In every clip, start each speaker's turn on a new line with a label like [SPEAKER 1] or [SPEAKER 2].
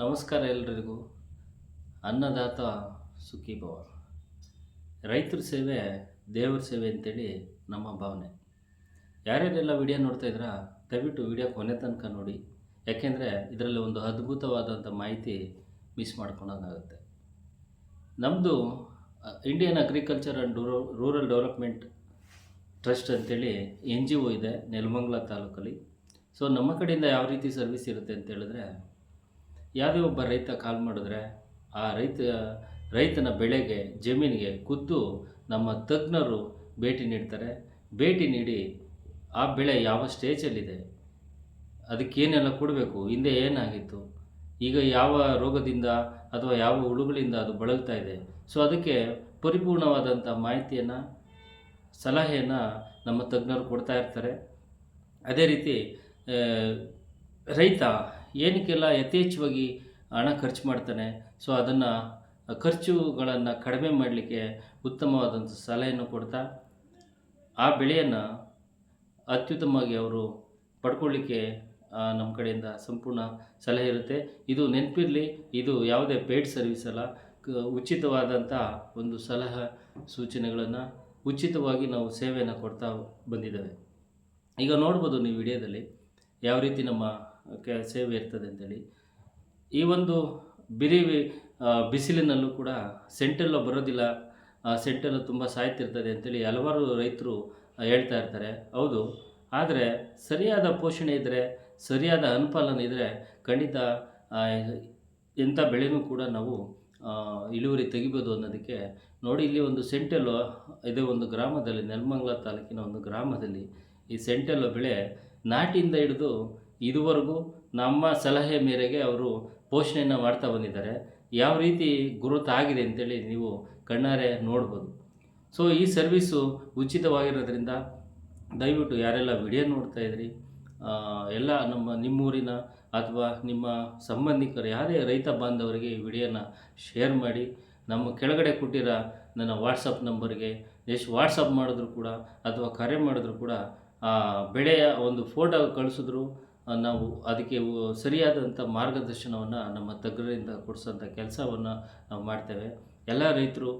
[SPEAKER 1] ನಮಸ್ಕಾರ ಎಲ್ರಿಗೂ. ಅನ್ನದಾತ ಸುಖೀ ಭವ. ರೈತರ ಸೇವೆ ದೇವ್ರ ಸೇವೆ ಅಂತೇಳಿ ನಮ್ಮ ಭಾವನೆ. ಯಾರ್ಯಾರೆಲ್ಲ ವಿಡಿಯೋ ನೋಡ್ತಾ ಇದ್ದೀರಾ ದಯವಿಟ್ಟು ವಿಡಿಯೋ ಕೊನೆ ತನಕ ನೋಡಿ. ಯಾಕೆಂದರೆ ಇದರಲ್ಲಿ ಒಂದು ಅದ್ಭುತವಾದಂಥ ಮಾಹಿತಿ ಮಿಸ್ ಮಾಡ್ಕೊಳೋದಾಗುತ್ತೆ. ನಮ್ಮದು Indian agriculture and rural development trust ಅಂತೇಳಿ NGO ಇದೆ ನೆಲಮಂಗಲ ತಾಲೂಕಲ್ಲಿ. ಸೊ ನಮ್ಮ ಕಡೆಯಿಂದ ಯಾವ ರೀತಿ ಸರ್ವಿಸ್ ಇರುತ್ತೆ ಅಂತ ಹೇಳಿದ್ರೆ, ಯಾವುದೇ ಒಬ್ಬ ರೈತ ಕಾಲ್ ಮಾಡಿದ್ರೆ ಆ ರೈತನ ಬೆಳೆಗೆ ಜಮೀನಿಗೆ ಖುದ್ದು ನಮ್ಮ ತಜ್ಞರು ಭೇಟಿ ನೀಡ್ತಾರೆ. ಭೇಟಿ ನೀಡಿ ಆ ಬೆಳೆ ಯಾವ ಸ್ಟೇಜಲ್ಲಿದೆ, ಅದಕ್ಕೇನೆಲ್ಲ ಕೊಡಬೇಕು, ಹಿಂದೆ ಏನಾಗಿತ್ತು, ಈಗ ಯಾವ ರೋಗದಿಂದ ಅಥವಾ ಯಾವ ಹುಳುಗಳಿಂದ ಅದು ಬಳಲ್ತಾ ಇದೆ, ಸೊ ಅದಕ್ಕೆ ಪರಿಪೂರ್ಣವಾದಂಥ ಮಾಹಿತಿಯನ್ನು ಸಲಹೆಯನ್ನು ನಮ್ಮ ತಜ್ಞರು ಕೊಡ್ತಾ ಇರ್ತಾರೆ. ಅದೇ ರೀತಿ ರೈತ ಏನಕ್ಕೆಲ್ಲ ಯಥೇಚ್ಛವಾಗಿ ಹಣ ಖರ್ಚು ಮಾಡ್ತಾನೆ, ಸೊ ಅದನ್ನು ಖರ್ಚುಗಳನ್ನು ಕಡಿಮೆ ಮಾಡಲಿಕ್ಕೆ ಉತ್ತಮವಾದಂಥ ಸಲಹೆಯನ್ನು ಕೊಡ್ತಾ ಆ ಬೆಳೆಯನ್ನು ಅತ್ಯುತ್ತಮವಾಗಿ ಅವರು ಪಡ್ಕೊಳ್ಳಿಕ್ಕೆ ನಮ್ಮ ಕಡೆಯಿಂದ ಸಂಪೂರ್ಣ ಸಲಹೆ ಇರುತ್ತೆ. ಇದು ನೆನಪಿರಲಿ, ಇದು ಯಾವುದೇ ಪೇಯ್ಡ್ ಸರ್ವಿಸ್ ಅಲ್ಲ, ಉಚಿತವಾದಂಥ ಒಂದು ಸಲಹೆ ಸೂಚನೆಗಳನ್ನು ಉಚಿತವಾಗಿ ನಾವು ಸೇವೆಯನ್ನು ಕೊಡ್ತಾ ಬಂದಿದ್ದೇವೆ. ಈಗ ನೋಡ್ಬೋದು ನೀವು ವಿಡಿಯೋದಲ್ಲಿ ಯಾವ ರೀತಿ ನಮ್ಮ ಸೇವೆ ಇರ್ತದೆ ಅಂತೇಳಿ. ಈ ಒಂದು ಬಿಸಿಲಿನಲ್ಲೂ ಕೂಡ ಸೆಂಟೆಲ್ಲ ಬರೋದಿಲ್ಲ, ಸೆಂಟೆಲ್ಲ ತುಂಬ ಸಾಯ್ತಿರ್ತದೆ ಅಂತೇಳಿ ಹಲವಾರು ರೈತರು ಹೇಳ್ತಾ ಇರ್ತಾರೆ. ಹೌದು, ಆದರೆ ಸರಿಯಾದ ಪೋಷಣೆ ಇದ್ದರೆ, ಸರಿಯಾದ ಅನುಪಾಲನೆ ಇದ್ದರೆ ಖಂಡಿತ ಎಂಥ ಬೆಳೆನೂ ಕೂಡ ನಾವು ಇಳುವರಿ ತೆಗಿಬೋದು ಅನ್ನೋದಕ್ಕೆ ನೋಡಿ. ಇಲ್ಲಿ ಒಂದು ಸೆಂಟೆಲ್ಲೋ ಇದೆ, ಒಂದು ಗ್ರಾಮದಲ್ಲಿ, ನೆಲಮಂಗಲ ತಾಲೂಕಿನ ಒಂದು ಗ್ರಾಮದಲ್ಲಿ ಈ ಸೆಂಟೆಲ್ಲೋ ಬೆಳೆ ನಾಟಿಯಿಂದ ಹಿಡಿದು ಇದುವರೆಗೂ ನಮ್ಮ ಸಲಹೆ ಮೇರೆಗೆ ಅವರು ಪೋಷಣೆಯನ್ನು ಮಾಡ್ತಾ ಬಂದಿದ್ದಾರೆ. ಯಾವ ರೀತಿ ಗ್ರೋತ್ ಆಗಿದೆ ಅಂತೇಳಿ ನೀವು ಕಣ್ಣಾರೆ ನೋಡ್ಬೋದು. ಸೊ ಈ ಸರ್ವಿಸು ಉಚಿತವಾಗಿರೋದ್ರಿಂದ ದಯವಿಟ್ಟು ಯಾರೆಲ್ಲ ವಿಡಿಯೋ ನೋಡ್ತಾ ಇದ್ರಿ ಎಲ್ಲ ನಿಮ್ಮೂರಿನ ಅಥವಾ ನಿಮ್ಮ ಸಂಬಂಧಿಕರು ಯಾರೇ ರೈತ ಬಾಂಧವರಿಗೆ ಈ ವಿಡಿಯೋನ ಶೇರ್ ಮಾಡಿ. ನಮ್ಮ ಕೆಳಗಡೆ ಕೊಟ್ಟಿರೋ ನನ್ನ ವಾಟ್ಸಪ್ ನಂಬರ್ಗೆ ವಾಟ್ಸಪ್ ಮಾಡಿದ್ರು ಕೂಡ ಅಥವಾ ಕರೆ ಮಾಡಿದ್ರು ಕೂಡ ಬೆಳೆಯ ಒಂದು ಫೋಟೋ ಕಳಿಸಿದ್ರು ನಾವು ಅದಕ್ಕೆ ಸರಿಯಾದಂಥ ಮಾರ್ಗದರ್ಶನವನ್ನು ನಮ್ಮ ತಜ್ಞರಿಂದ ಕೊಡಿಸೋಂಥ ಕೆಲಸವನ್ನು ನಾವು ಮಾಡ್ತೇವೆ. ಎಲ್ಲ ರೈತರು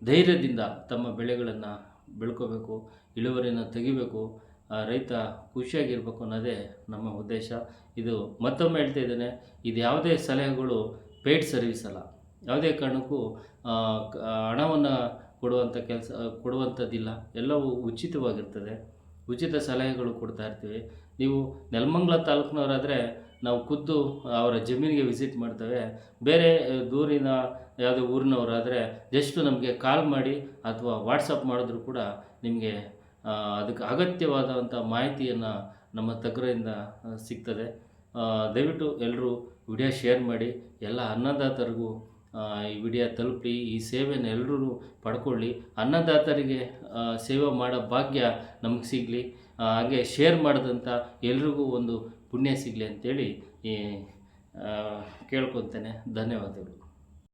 [SPEAKER 1] ಧೈರ್ಯದಿಂದ ತಮ್ಮ ಬೆಳೆಗಳನ್ನು ಬೆಳ್ಕೋಬೇಕು, ಇಳುವರಿನ ತೆಗಿಬೇಕು, ರೈತ ಖುಷಿಯಾಗಿರ್ಬೇಕು ಅನ್ನೋದೇ ನಮ್ಮ ಉದ್ದೇಶ. ಇದು ಮತ್ತೊಮ್ಮೆ ಹೇಳ್ತಾ ಇದ್ದೇನೆ, ಇದು ಯಾವುದೇ ಸಲಹೆಗಳು ಪೇಯ್ಡ್ ಸರ್ವಿಸ್ ಅಲ್ಲ. ಯಾವುದೇ ಕಾರಣಕ್ಕೂ ಹಣವನ್ನು ಕೊಡುವಂಥದ್ದಿಲ್ಲ. ಎಲ್ಲವೂ ಉಚಿತವಾಗಿರ್ತದೆ. ಉಚಿತ ಸಲಹೆಗಳು ಕೊಡ್ತಾ ಇರ್ತೀವಿ. ನೀವು ನೆಲಮಂಗಲ ತಾಲೂಕಿನವರಾದರೆ ನಾವು ಖುದ್ದು ಅವರ ಜಮೀನಿಗೆ ವಿಸಿಟ್ ಮಾಡ್ತೇವೆ. ಬೇರೆ ದೂರಿನ ಯಾವುದೇ ಊರಿನವರಾದರೆ ಜಸ್ಟ್ ನಮಗೆ ಕಾಲ್ ಮಾಡಿ ಅಥವಾ ವಾಟ್ಸಪ್ ಮಾಡಿದ್ರು ಕೂಡ ನಿಮಗೆ ಅದಕ್ಕೆ ಅಗತ್ಯವಾದಂಥ ಮಾಹಿತಿಯನ್ನು ನಮ್ಮ ತಜ್ಞರಿಂದ ಸಿಗ್ತದೆ. ದಯವಿಟ್ಟು ಎಲ್ಲರೂ ವಿಡಿಯೋ ಶೇರ್ ಮಾಡಿ, ಎಲ್ಲ ಅನ್ನದಾತರಿಗೂ ಈ ವಿಡಿಯೋ ತಲುಪಿ ಈ ಸೇವೆಯನ್ನು ಎಲ್ಲರೂ ಪಡ್ಕೊಳ್ಳಿ. ಅನ್ನದಾತರಿಗೆ ಸೇವೆ ಮಾಡೋ ಭಾಗ್ಯ ನಮಗೆ ಸಿಗಲಿ, ಹಾಗೆ ಶೇರ್ ಮಾಡಿದಂಥ ಎಲ್ರಿಗೂ ಒಂದು ಪುಣ್ಯ ಸಿಗಲಿ ಅಂತೇಳಿ ಕೇಳ್ಕೊತೇನೆ. ಧನ್ಯವಾದಗಳು.